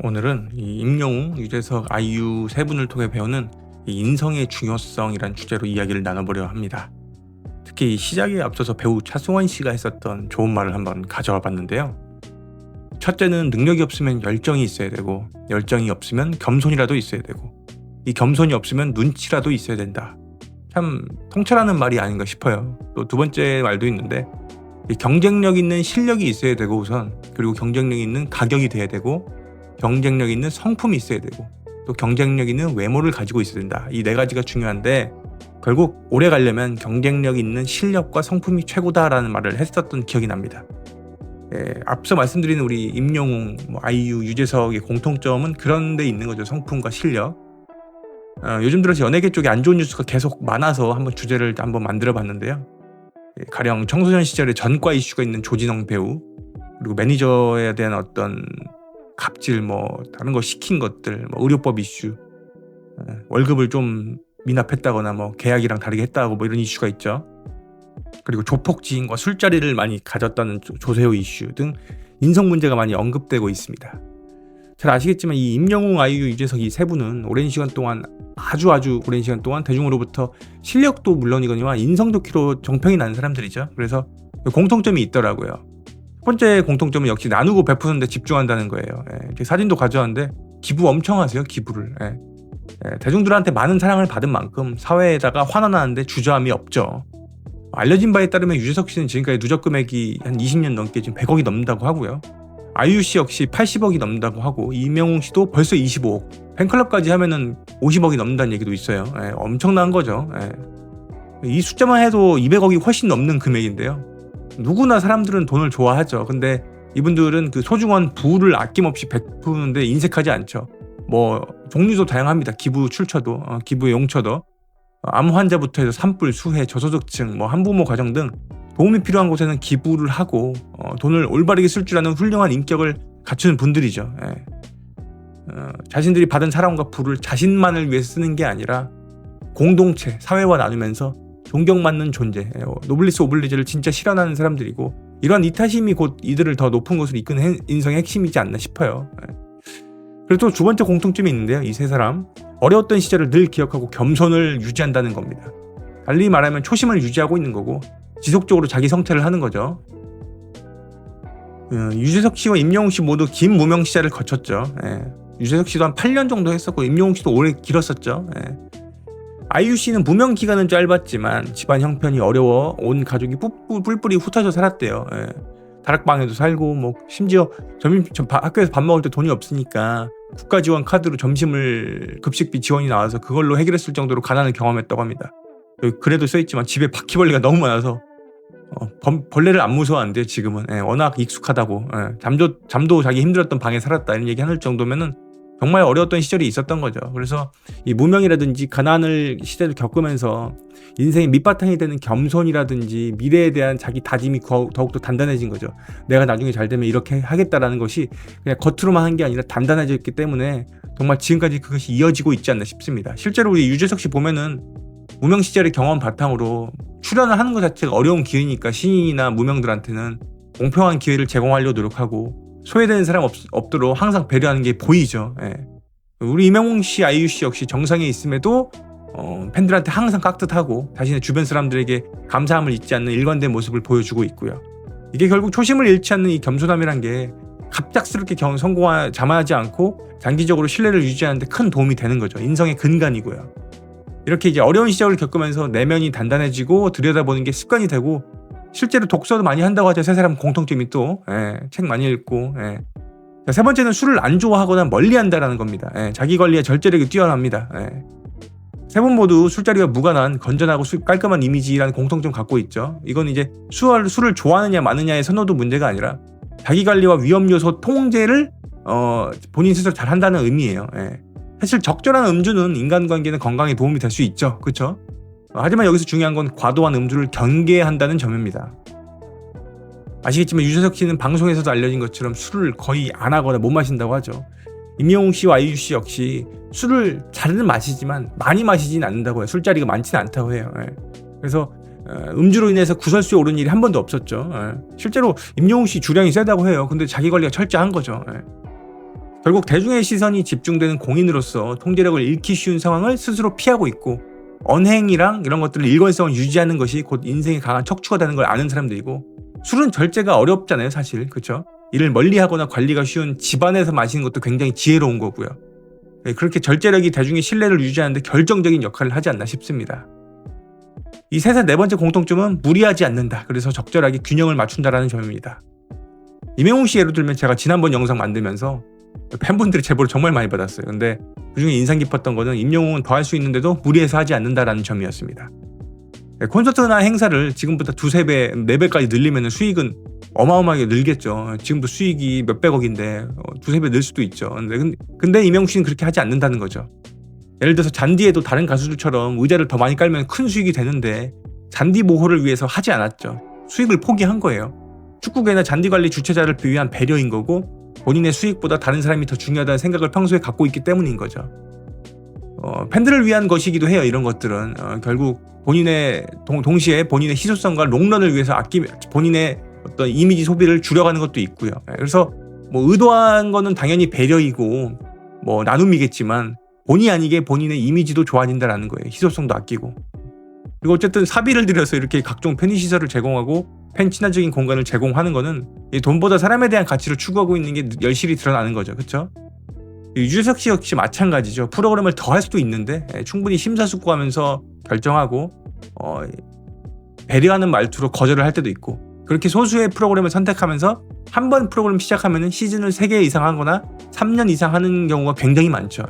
오늘은 이 임영웅, 유재석, 아이유 세 분을 통해 배우는 이 인성의 중요성이란 주제로 이야기를 나눠보려 합니다. 특히 이 시작에 앞서서 배우 차승원 씨가 했었던 좋은 말을 한번 가져와 봤는데요. 첫째는 능력이 없으면 열정이 있어야 되고, 열정이 없으면 겸손이라도 있어야 되고, 이 겸손이 없으면 눈치라도 있어야 된다. 참 통찰하는 말이 아닌가 싶어요. 또 두 번째 말도 있는데, 이 경쟁력 있는 실력이 있어야 되고 우선, 그리고 경쟁력 있는 가격이 돼야 되고, 경쟁력 있는 성품이 있어야 되고, 또 경쟁력 있는 외모를 가지고 있어야 된다. 이 네 가지가 중요한데 결국 오래 가려면 경쟁력 있는 실력과 성품이 최고다라는 말을 했었던 기억이 납니다. 앞서 말씀드린 우리 임영웅, 아이유, 유재석의 공통점은 그런 데 있는 거죠. 성품과 실력. 요즘 들어서 연예계 쪽에 안 좋은 뉴스가 계속 많아서 한번 주제를 한번 만들어 봤는데요. 가령 청소년 시절에 전과 이슈가 있는 조진웅 배우, 그리고 매니저에 대한 어떤 갑질, 다른 거 시킨 것들, 의료법 이슈, 월급을 좀 미납했다거나 계약이랑 다르게 했다고 이런 이슈가 있죠. 그리고 조폭 지인과 술자리를 많이 가졌다는 조세호 이슈 등 인성 문제가 많이 언급되고 있습니다. 잘 아시겠지만 이 임영웅, 아이유, 유재석 이 세 분은 오랜 시간 동안 아주 오랜 시간 동안 대중으로부터 실력도 물론이거니와 인성도 키로 정평이 난 사람들이죠. 그래서 공통점이 있더라고요. 첫 번째 공통점은 역시 나누고 베푸는 데 집중한다는 거예요. 사진도 가져왔는데 기부 엄청 하세요. 기부를. 대중들한테 많은 사랑을 받은 만큼 사회에다가 환원하는데 주저함이 없죠. 알려진 바에 따르면 유재석 씨는 지금까지 누적 금액이 한 20년 넘게 지금 100억이 넘는다고 하고요. 아이유 씨 역시 80억이 넘는다고 하고, 이명웅 씨도 벌써 25억, 팬클럽까지 하면은 50억이 넘는다는 얘기도 있어요. 엄청난 거죠. 이 숫자만 해도 200억이 훨씬 넘는 금액인데요. 누구나 사람들은 돈을 좋아하죠. 근데 이분들은 그 소중한 부를 아낌없이 베푸는데 인색하지 않죠. 종류도 다양합니다. 기부 출처도, 기부의 용처도, 암 환자부터 해서 산불, 수해, 저소득층, 한부모 가정 등 도움이 필요한 곳에는 기부를 하고, 돈을 올바르게 쓸 줄 아는 훌륭한 인격을 갖추는 분들이죠. 자신들이 받은 사랑과 부를 자신만을 위해 쓰는 게 아니라 공동체, 사회와 나누면서 존경받는 존재, 노블리스 오블리주를 진짜 실현하는 사람들이고, 이러한 이타심이 곧 이들을 더 높은 곳으로 이끄는 인성의 핵심이지 않나 싶어요. 그리고 또 두 번째 공통점이 있는데요. 이 세 사람, 어려웠던 시절을 늘 기억하고 겸손을 유지한다는 겁니다. 달리 말하면 초심을 유지하고 있는 거고, 지속적으로 자기 성찰을 하는 거죠. 유재석 씨와 임영웅 씨 모두 긴 무명 시절을 거쳤죠. 유재석 씨도 한 8년 정도 했었고, 임영웅 씨도 오래 길었었죠. 아이유 씨는 무명 기간은 짧았지만 집안 형편이 어려워 온 가족이 뿔뿔이 흩어져 살았대요. 다락방에도 살고, 심지어 학교에서 밥 먹을 때 돈이 없으니까 국가 지원 카드로 점심을 급식비 지원이 나와서 그걸로 해결했을 정도로 가난을 경험했다고 합니다. 그래도 써있지만 집에 바퀴벌레가 너무 많아서 벌레를 안 무서워한대요. 지금은 워낙 익숙하다고. 잠도 자기 힘들었던 방에 살았다 이런 얘기 하는 정도면은 정말 어려웠던 시절이 있었던 거죠. 그래서 이 무명이라든지 가난을 시대를 겪으면서 인생의 밑바탕이 되는 겸손이라든지 미래에 대한 자기 다짐이 더욱더 단단해진 거죠. 내가 나중에 잘 되면 이렇게 하겠다라는 것이 그냥 겉으로만 한 게 아니라 단단해졌기 때문에 정말 지금까지 그것이 이어지고 있지 않나 싶습니다. 실제로 우리 유재석 씨 보면은 무명 시절의 경험 바탕으로 출연을 하는 것 자체가 어려운 기회니까 신인이나 무명들한테는 공평한 기회를 제공하려고 노력하고, 소외되는 사람 없도록 항상 배려하는 게 보이죠. 우리 임영웅 씨, 아이유 씨 역시 정상에 있음에도 팬들한테 항상 깍듯하고 자신의 주변 사람들에게 감사함을 잊지 않는 일관된 모습을 보여주고 있고요. 이게 결국 초심을 잃지 않는 이 겸손함이란 게 갑작스럽게 자만하지 않고 장기적으로 신뢰를 유지하는 데 큰 도움이 되는 거죠. 인성의 근간이고요. 이렇게 이제 어려운 시절을 겪으면서 내면이 단단해지고 들여다보는 게 습관이 되고, 실제로 독서도 많이 한다고 하죠. 세 사람 공통점이 또 책 많이 읽고. 세 번째는 술을 안 좋아하거나 멀리한다라는 겁니다. 자기 관리에 절제력이 뛰어납니다. 세 분 모두 술자리와 무관한 건전하고 깔끔한 이미지라는 공통점 갖고 있죠. 이건 이제 술을 좋아하느냐 마느냐의 선호도 문제가 아니라 자기 관리와 위험 요소 통제를 본인 스스로 잘 한다는 의미예요. 사실 적절한 음주는 인간관계는 건강에 도움이 될 수 있죠. 그렇죠? 하지만 여기서 중요한 건 과도한 음주를 경계한다는 점입니다. 아시겠지만 유재석 씨는 방송에서도 알려진 것처럼 술을 거의 안 하거나 못 마신다고 하죠. 임영웅 씨와 아이유 씨 역시 술을 잘은 마시지만 많이 마시진 않는다고 해요. 술자리가 많지는 않다고 해요. 그래서 음주로 인해서 구설수에 오른 일이 한 번도 없었죠. 실제로 임영웅 씨 주량이 세다고 해요. 근데 자기 관리가 철저한 거죠. 결국 대중의 시선이 집중되는 공인으로서 통제력을 잃기 쉬운 상황을 스스로 피하고 있고, 언행이랑 이런 것들을 일관성을 유지하는 것이 곧 인생의 강한 척추가 되는 걸 아는 사람들이고, 술은 절제가 어렵잖아요 사실. 그렇죠? 이를 멀리하거나 관리가 쉬운 집안에서 마시는 것도 굉장히 지혜로운 거고요. 그렇게 절제력이 대중의 신뢰를 유지하는 데 결정적인 역할을 하지 않나 싶습니다. 이 셋의 네 번째 공통점은 무리하지 않는다. 그래서 적절하게 균형을 맞춘다라는 점입니다. 임영웅 씨 예로 들면 제가 지난번 영상 만들면서 팬분들의 제보를 정말 많이 받았어요. 근데 그중에 인상 깊었던 거는 임영웅은 더 할 수 있는데도 무리해서 하지 않는다라는 점이었습니다. 콘서트나 행사를 지금부터 2~3배, 4배까지 늘리면 수익은 어마어마하게 늘겠죠. 지금도 수익이 몇백억인데 2~3배 늘 수도 있죠. 근데 임영웅 씨는 그렇게 하지 않는다는 거죠. 예를 들어서 잔디에도 다른 가수들처럼 의자를 더 많이 깔면 큰 수익이 되는데 잔디 보호를 위해서 하지 않았죠. 수익을 포기한 거예요. 축구계나 잔디 관리 주최자를 위한 배려인 거고, 본인의 수익보다 다른 사람이 더 중요하다는 생각을 평소에 갖고 있기 때문인 거죠. 팬들을 위한 것이기도 해요. 이런 것들은 결국 본인의 동시에 본인의 희소성과 롱런을 위해서 본인의 어떤 이미지 소비를 줄여가는 것도 있고요. 그래서 뭐 의도한 거는 당연히 배려이고 뭐 나눔이겠지만, 본의 아니게 본인의 이미지도 좋아진다라는 거예요. 희소성도 아끼고. 그리고 어쨌든 사비를 들여서 이렇게 각종 편의시설을 제공하고 팬 친화적인 공간을 제공하는 거는 돈보다 사람에 대한 가치를 추구하고 있는 게 열실히 드러나는 거죠. 그렇죠? 유재석 씨 역시 마찬가지죠. 프로그램을 더 할 수도 있는데 충분히 심사숙고하면서 결정하고 배려하는 말투로 거절을 할 때도 있고, 그렇게 소수의 프로그램을 선택하면서 한 번 프로그램 시작하면 시즌을 3개 이상 하거나 3년 이상 하는 경우가 굉장히 많죠.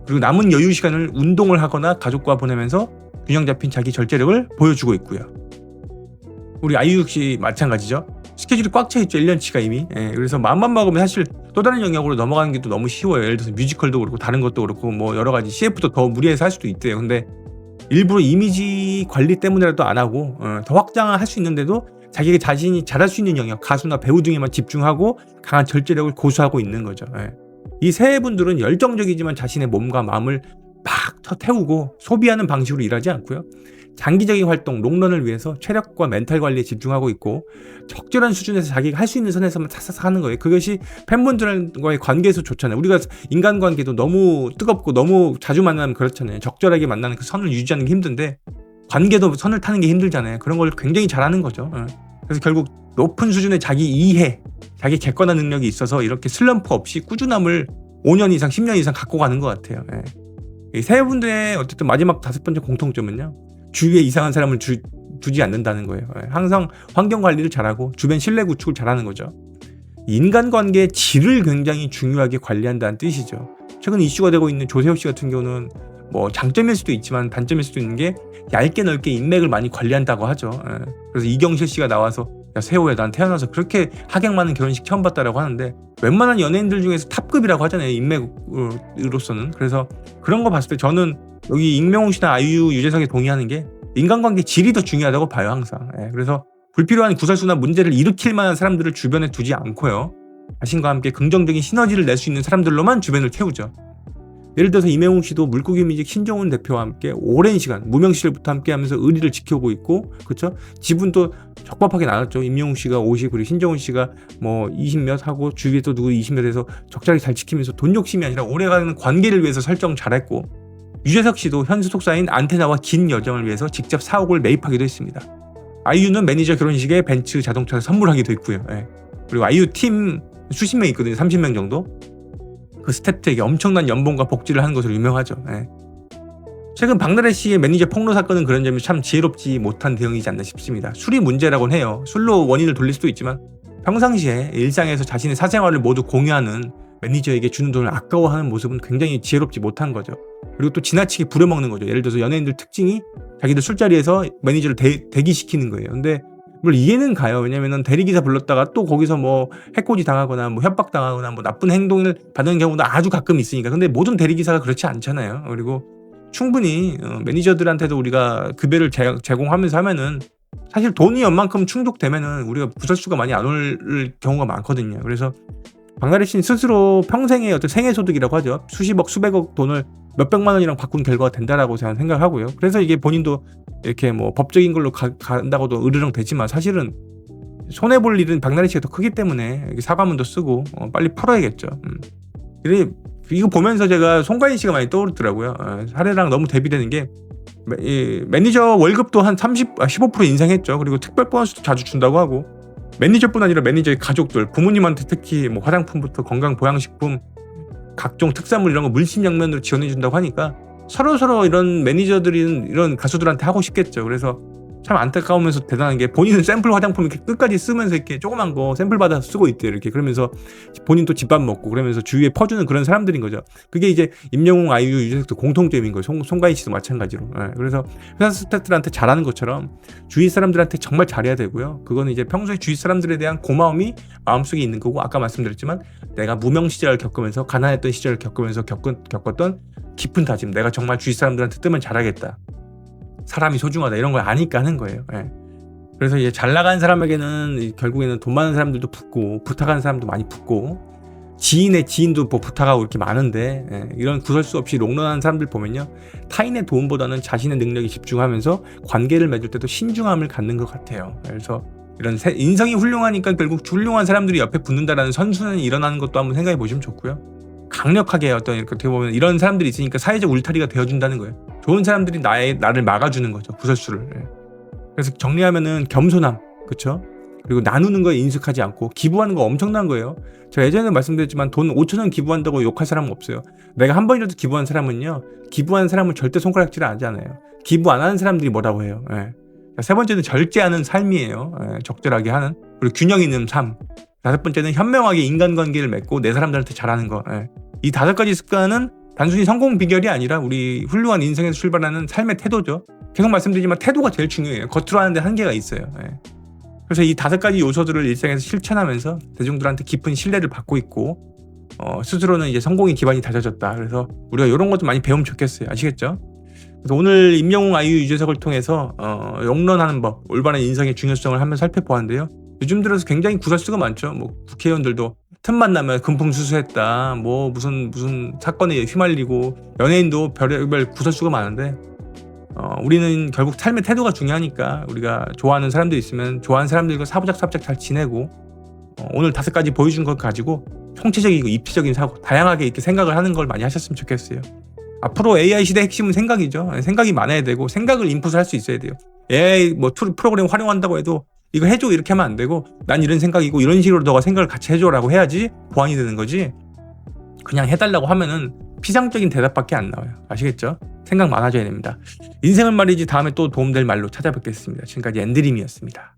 그리고 남은 여유 시간을 운동을 하거나 가족과 보내면서 균형 잡힌 자기 절제력을 보여주고 있고요. 우리 아이유 역시 마찬가지죠. 스케줄이 꽉 차 있죠. 1년치가 이미. 그래서 마음만 먹으면 사실 또 다른 영역으로 넘어가는 게 또 너무 쉬워요. 예를 들어서 뮤지컬도 그렇고 다른 것도 그렇고 뭐 여러 가지 CF도 더 무리해서 할 수도 있대요. 근데 일부러 이미지 관리 때문에라도 안 하고 더 확장할 수 있는데도 자기가 자신이 잘할 수 있는 영역, 가수나 배우 등에만 집중하고 강한 절제력을 고수하고 있는 거죠. 이 세 분들은 열정적이지만 자신의 몸과 마음을 막 태우고 소비하는 방식으로 일하지 않고요. 장기적인 활동, 롱런을 위해서 체력과 멘탈 관리에 집중하고 있고, 적절한 수준에서 자기가 할 수 있는 선에서만 사사사 하는 거예요. 그것이 팬분들과의 관계에서 좋잖아요. 우리가 인간관계도 너무 뜨겁고 너무 자주 만나면 그렇잖아요. 적절하게 만나는 그 선을 유지하는 게 힘든데 관계도 선을 타는 게 힘들잖아요. 그런 걸 굉장히 잘하는 거죠. 그래서 결국 높은 수준의 자기 이해, 자기 객관화 능력이 있어서 이렇게 슬럼프 없이 꾸준함을 5년 이상, 10년 이상 갖고 가는 것 같아요. 이 세 분들의 어쨌든 마지막 5번째 공통점은요, 주위에 이상한 사람을 두지 않는다는 거예요. 항상 환경 관리를 잘하고 주변 신뢰 구축을 잘하는 거죠. 인간관계의 질을 굉장히 중요하게 관리한다는 뜻이죠. 최근 이슈가 되고 있는 조세호 씨 같은 경우는 뭐 장점일 수도 있지만 단점일 수도 있는 게 얇게 넓게 인맥을 많이 관리한다고 하죠. 그래서 이경실 씨가 나와서 야 세호야, 난 태어나서 그렇게 하객 많은 결혼식 처음 봤다라고 하는데, 웬만한 연예인들 중에서 탑급이라고 하잖아요, 인맥으로서는. 그래서 그런 거 봤을 때 저는 여기 임영웅 씨나 아이유, 유재석에 동의하는 게 인간관계 질이 더 중요하다고 봐요, 항상. 그래서 불필요한 구설수나 문제를 일으킬 만한 사람들을 주변에 두지 않고요, 자신과 함께 긍정적인 시너지를 낼 수 있는 사람들로만 주변을 채우죠. 예를 들어서 임영웅 씨도 물고기 뮤직 신정훈 대표와 함께 오랜 시간 무명 시절부터 함께 하면서 의리를 지켜오고 있고, 그렇죠? 지분도 적법하게 나눴죠. 임영웅 씨가 50, 그리고 신정훈 씨가 뭐 20몇 하고 주위에 또 누구 20몇 해서 적절하게 잘 지키면서 돈 욕심이 아니라 오래가는 관계를 위해서 설정 잘했고, 유재석 씨도 현 소속사인 안테나와 긴 여정을 위해서 직접 사옥을 매입하기도 했습니다. 아이유는 매니저 결혼식에 벤츠 자동차를 선물하기도 했고요. 그리고 아이유 팀 수십 명 있거든요. 30명 정도. 그 스태프들에게 엄청난 연봉과 복지를 하는 것으로 유명하죠. 최근 박나래 씨의 매니저 폭로 사건은 그런 점이 참 지혜롭지 못한 대응이지 않나 싶습니다. 술이 문제라고는 해요. 술로 원인을 돌릴 수도 있지만 평상시에 일상에서 자신의 사생활을 모두 공유하는 매니저에게 주는 돈을 아까워하는 모습은 굉장히 지혜롭지 못한 거죠. 그리고 또 지나치게 부려먹는 거죠. 예를 들어서 연예인들 특징이 자기들 술자리에서 매니저를 대기시키는 거예요. 근데 물론 이해는 가요. 왜냐면은 대리기사 불렀다가 또 거기서 뭐 해코지 당하거나 뭐 협박당하거나 뭐 나쁜 행동을 받는 경우도 아주 가끔 있으니까. 근데 모든 대리기사가 그렇지 않잖아요. 그리고 충분히 매니저들한테도 우리가 급여를 제공하면서 하면은 사실 돈이 웬만큼 충족되면은 우리가 부설수가 많이 안 올 경우가 많거든요. 그래서 박나래 씨는 스스로 평생의 어떤 생애소득이라고 하죠. 수십억, 수백억 돈을 몇백만 원이랑 바꾼 결과가 된다라고 저는 생각하고요. 그래서 이게 본인도 이렇게 뭐 법적인 걸로 간다고도 으르렁 되지만 사실은 손해볼 일은 박나래 씨가 더 크기 때문에 사과문도 쓰고 빨리 풀어야겠죠. 이거 보면서 제가 송가인 씨가 많이 떠오르더라고요. 사례랑 너무 대비되는 게 이 매니저 월급도 한 15% 인상했죠. 그리고 특별 보너스도 자주 준다고 하고 매니저뿐 아니라 매니저의 가족들, 부모님한테 특히 뭐 화장품부터 건강 보양식품, 각종 특산물 이런 거 물심양면으로 지원해 준다고 하니까 서로 이런 매니저들이 이런 가수들한테 하고 싶겠죠. 그래서 참 안타까우면서 대단한 게 본인은 샘플 화장품 이렇게 끝까지 쓰면서 이렇게 조그만 거 샘플 받아서 쓰고 있대요. 이렇게 그러면서 본인 또 집밥 먹고 그러면서 주위에 퍼주는 그런 사람들인 거죠. 그게 이제 임영웅, 아이유, 유재석도 공통점인 거예요. 송가인 씨도 마찬가지로. 그래서 회사 스태프들한테 잘하는 것처럼 주위 사람들한테 정말 잘해야 되고요. 그거는 이제 평소에 주위 사람들에 대한 고마움이 마음속에 있는 거고, 아까 말씀드렸지만 내가 무명 시절을 겪으면서 가난했던 시절을 겪으면서 겪었던 깊은 다짐, 내가 정말 주위 사람들한테 뜨면 잘하겠다, 사람이 소중하다, 이런 걸 아니까 하는 거예요. 그래서 이제 잘 나가는 사람에게는 결국에는 돈 많은 사람들도 붙고 부탁하는 사람도 많이 붙고 지인의 지인도 뭐 부탁하고 이렇게 많은데, 이런 구설수 없이 롱런하는 사람들 보면요, 타인의 도움보다는 자신의 능력에 집중하면서 관계를 맺을 때도 신중함을 갖는 것 같아요. 그래서 이런 인성이 훌륭하니까 결국 훌륭한 사람들이 옆에 붙는다라는 선순환이 일어나는 것도 한번 생각해 보시면 좋고요. 강력하게 어떻게 보면 이런 사람들이 있으니까 사회적 울타리가 되어준다는 거예요. 좋은 사람들이 나를 막아주는 거죠, 구설수를. 그래서 정리하면은 겸손함, 그렇죠? 그리고 나누는 거에 인숙하지 않고 기부하는 거 엄청난 거예요. 제가 예전에 말씀드렸지만 돈 5,000원 기부한다고 욕할 사람은 없어요. 내가 한 번이라도 기부한 사람은요, 기부한 사람은 절대 손가락질을 하지 않아요. 기부 안 하는 사람들이 뭐라고 해요. 세 번째는 절제하는 삶이에요. 적절하게 하는, 그리고 균형 있는 삶. 다섯 번째는 현명하게 인간관계를 맺고 내 사람들한테 잘하는 거. 이 5가지 습관은 단순히 성공 비결이 아니라 우리 훌륭한 인생에서 출발하는 삶의 태도죠. 계속 말씀드리지만 태도가 제일 중요해요. 겉으로 하는데 한계가 있어요. 그래서 이 5가지 요소들을 일상에서 실천하면서 대중들한테 깊은 신뢰를 받고 있고, 스스로는 이제 성공의 기반이 다져졌다. 그래서 우리가 이런 것도 많이 배우면 좋겠어요. 아시겠죠? 그래서 오늘 임영웅, 아이유, 유재석을 통해서 롱런하는 법, 올바른 인성의 중요성을 한번 살펴보았는데요. 요즘 들어서 굉장히 구설수가 많죠. 뭐 국회의원들도 틈만 나면 금품수수했다, 뭐 무슨 사건에 휘말리고, 연예인도 별의별 구설수가 많은데, 우리는 결국 삶의 태도가 중요하니까 우리가 좋아하는 사람들 있으면 좋아하는 사람들과 사부작사부작 잘 지내고, 오늘 5가지 보여준 것 가지고 총체적이고 입체적인 사고, 다양하게 이렇게 생각을 하는 걸 많이 하셨으면 좋겠어요. 앞으로 AI 시대 핵심은 생각이죠. 생각이 많아야 되고 생각을 인풋을 할 수 있어야 돼요. AI 뭐 프로그램 활용한다고 해도 이거 해줘 이렇게 하면 안 되고, 난 이런 생각이고 이런 식으로 너가 생각을 같이 해줘라고 해야지 보완이 되는 거지, 그냥 해달라고 하면은 피상적인 대답밖에 안 나와요. 아시겠죠? 생각 많아져야 됩니다. 인생은 말이지 다음에 또 도움될 말로 찾아뵙겠습니다. 지금까지 엔드림이었습니다.